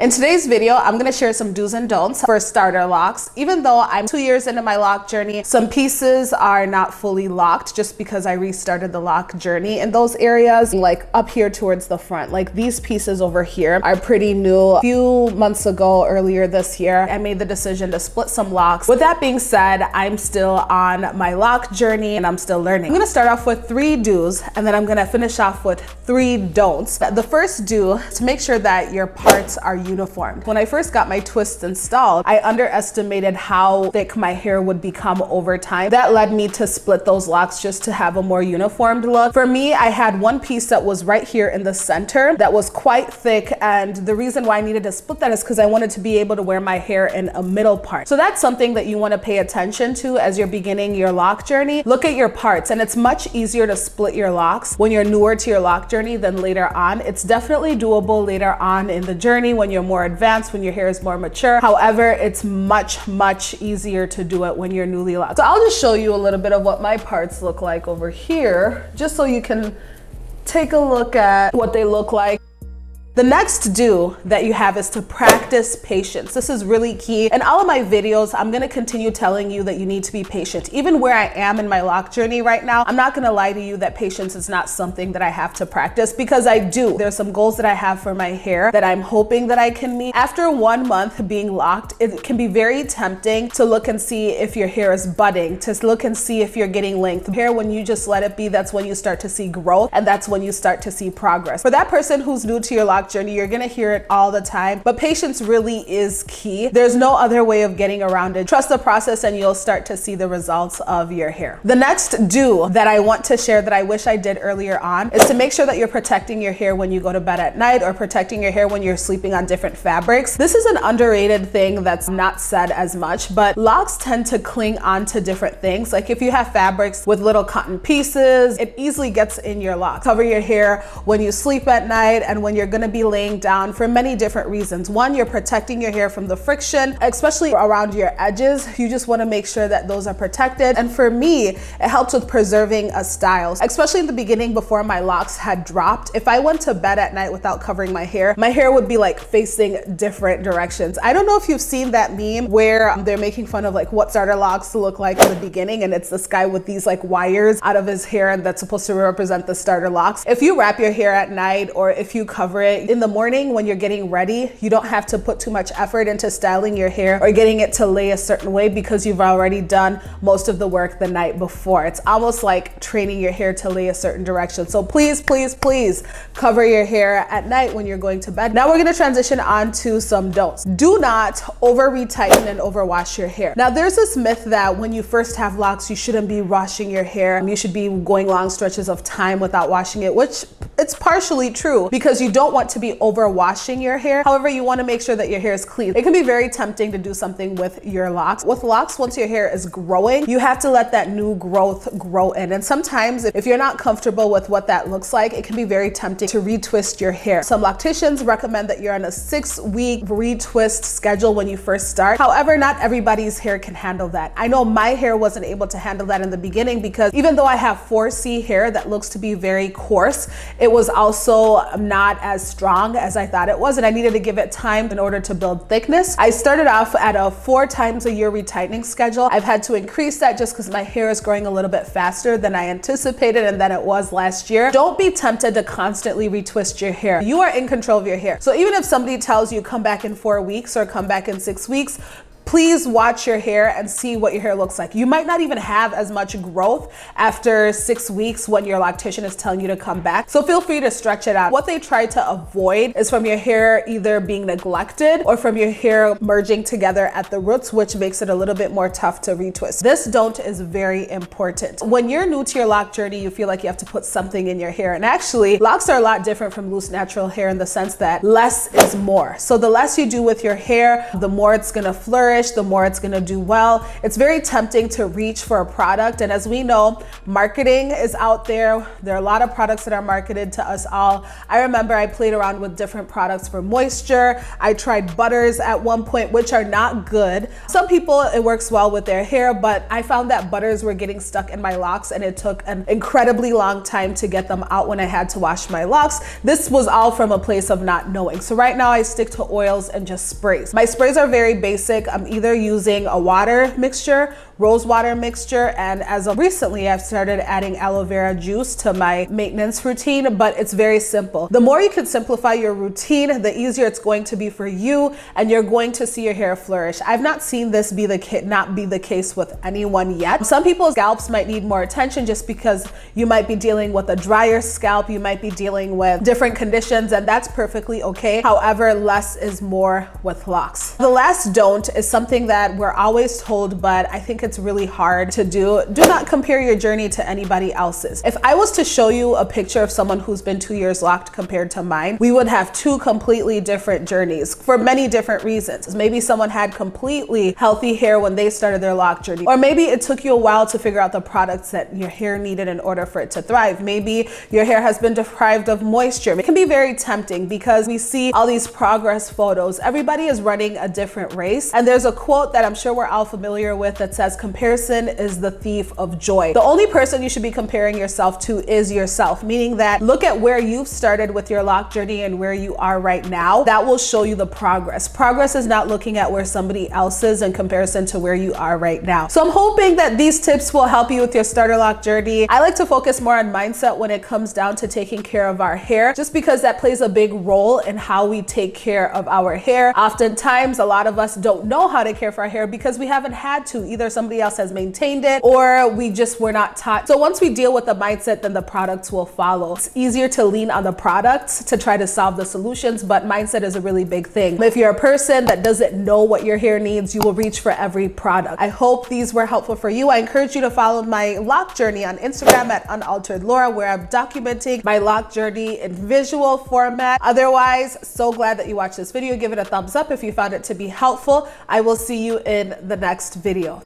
In today's video, I'm going to share some do's and don'ts for starter locks. Even though I'm 2 years into my lock journey, some pieces are not fully locked just because I restarted the lock journey in those areas, like up here towards the front. Like these pieces over here are pretty new. A few months ago, earlier this year, I made the decision to split some locks. With that being said, I'm still on my lock journey and I'm still learning. I'm going to start off with 3 do's and then I'm going to finish off with 3 don'ts. The first do is to make sure that your parts are uniform. When I first got my twists installed, I underestimated how thick my hair would become over time. That led me to split those locks just to have a more uniformed look. For me, I had one piece that was right here in the center that was quite thick, and the reason why I needed to split that is because I wanted to be able to wear my hair in a middle part. So that's something that you want to pay attention to as you're beginning your lock journey. Look at your parts, and it's much easier to split your locks when you're newer to your lock journey than later on. It's definitely doable later on in the journey when you're more advanced, when your hair is more mature. However, it's much easier to do it when you're newly locked. So I'll just show you a little bit of what my parts look like over here, just so you can take a look at what they look like. The next do that you have is to practice patience. This is really key. In all of my videos, I'm going to continue telling you that you need to be patient. Even where I am in my lock journey right now, I'm not going to lie to you that patience is not something that I have to practice, because I do. There's some goals that I have for my hair that I'm hoping that I can meet. After 1 month being locked, it can be very tempting to look and see if your hair is budding, to look and see if you're getting length. Hair, when you just let it be, that's when you start to see growth, and that's when you start to see progress. For that person who's new to your lock journey, you're gonna hear it all the time, but patience really is key. There's no other way of getting around it. Trust the process and you'll start to see the results of your hair. The next do that I want to share that I wish I did earlier on is to make sure that you're protecting your hair when you go to bed at night, or protecting your hair when you're sleeping on different fabrics. This is an underrated thing that's not said as much, but locks tend to cling on to different things. Like if you have fabrics with little cotton pieces, it easily gets in your locks. Cover your hair when you sleep at night and when you're gonna be laying down for many different reasons. One, you're protecting your hair from the friction, especially around your edges. You just want to make sure that those are protected. And for me, it helps with preserving a style, especially in the beginning before my locks had dropped. If I went to bed at night without covering my hair would be like facing different directions. I don't know if you've seen that meme where they're making fun of like what starter locks look like in the beginning, and it's this guy with these like wires out of his hair, and that's supposed to represent the starter locks. If you wrap your hair at night, or if you cover it in the morning when you're getting ready, you don't have to put too much effort into styling your hair or getting it to lay a certain way, because you've already done most of the work the night before. It's almost like training your hair to lay a certain direction. So please cover your hair at night when you're going to bed. Now we're going to transition on to some don'ts. Do not over retighten and overwash your hair. Now there's this myth that when you first have locks, you shouldn't be washing your hair. You should be going long stretches of time without washing it, which it's partially true, because you don't want to be overwashing your hair. However, you want to make sure that your hair is clean. It can be very tempting to do something with your locks. With locks, once your hair is growing, you have to let that new growth grow in. And sometimes if you're not comfortable with what that looks like, it can be very tempting to retwist your hair. Some locticians recommend that you're on a 6-week retwist schedule when you first start. However, not everybody's hair can handle that. I know my hair wasn't able to handle that in the beginning, because even though I have 4C hair that looks to be very coarse, it was also not as strong as I thought it was, and I needed to give it time in order to build thickness. I started off at a 4 times a year retightening schedule. I've had to increase that just because my hair is growing a little bit faster than I anticipated and than it was last year. Don't be tempted to constantly retwist your hair. You are in control of your hair. So even if somebody tells you come back in 4 weeks or come back in 6 weeks, please watch your hair and see what your hair looks like. You might not even have as much growth after 6 weeks when your loctician is telling you to come back. So feel free to stretch it out. What they try to avoid is from your hair either being neglected or from your hair merging together at the roots, which makes it a little bit more tough to retwist. This don't is very important. When you're new to your lock journey, you feel like you have to put something in your hair. And actually, locks are a lot different from loose natural hair in the sense that less is more. So the less you do with your hair, the more it's gonna flourish, flourish, the more it's gonna do well. It's very tempting to reach for a product. And as we know, marketing is out there. There are a lot of products that are marketed to us all. I remember I played around with different products for moisture. I tried butters at one point, which are not good. Some people, it works well with their hair, but I found that butters were getting stuck in my locks and it took an incredibly long time to get them out when I had to wash my locks. This was all from a place of not knowing. So right now I stick to oils and just sprays. My sprays are very basic. I'm either using a water mixture, rose water mixture, and as of recently I've started adding aloe vera juice to my maintenance routine, but it's very simple. The more you can simplify your routine, the easier it's going to be for you, and you're going to see your hair flourish. I've not seen this not be the case with anyone yet. Some people's scalps might need more attention just because you might be dealing with a drier scalp, you might be dealing with different conditions, and that's perfectly okay. However, less is more with locks. The last don't is something that we're always told, but I think it's really hard to do. Do not compare your journey to anybody else's. If I was to show you a picture of someone who's been 2 years locked compared to mine, we would have two completely different journeys for many different reasons. Maybe someone had completely healthy hair when they started their lock journey, or maybe it took you a while to figure out the products that your hair needed in order for it to thrive. Maybe your hair has been deprived of moisture. It can be very tempting because we see all these progress photos. Everybody is running a different race, and there's a quote that I'm sure we're all familiar with that says, comparison is the thief of joy. The only person you should be comparing yourself to is yourself, meaning that look at where you've started with your lock journey and where you are right now. That will show you the progress. Progress is not looking at where somebody else is in comparison to where you are right now. So I'm hoping that these tips will help you with your starter lock journey. I like to focus more on mindset when it comes down to taking care of our hair, just because that plays a big role in how we take care of our hair. Oftentimes, a lot of us don't know how to care for our hair because we haven't had to. Either somebody else has maintained it or we just were not taught. So once we deal with the mindset, then the products will follow. It's easier to lean on the products to try to solve the solutions, but mindset is a really big thing. If you're a person that doesn't know what your hair needs, you will reach for every product. I hope these were helpful for you. I encourage you to follow my lock journey on Instagram at unalteredlaura, where I'm documenting my lock journey in visual format. Otherwise, so glad that you watched this video. Give it a thumbs up if you found it to be helpful. I will see you in the next video.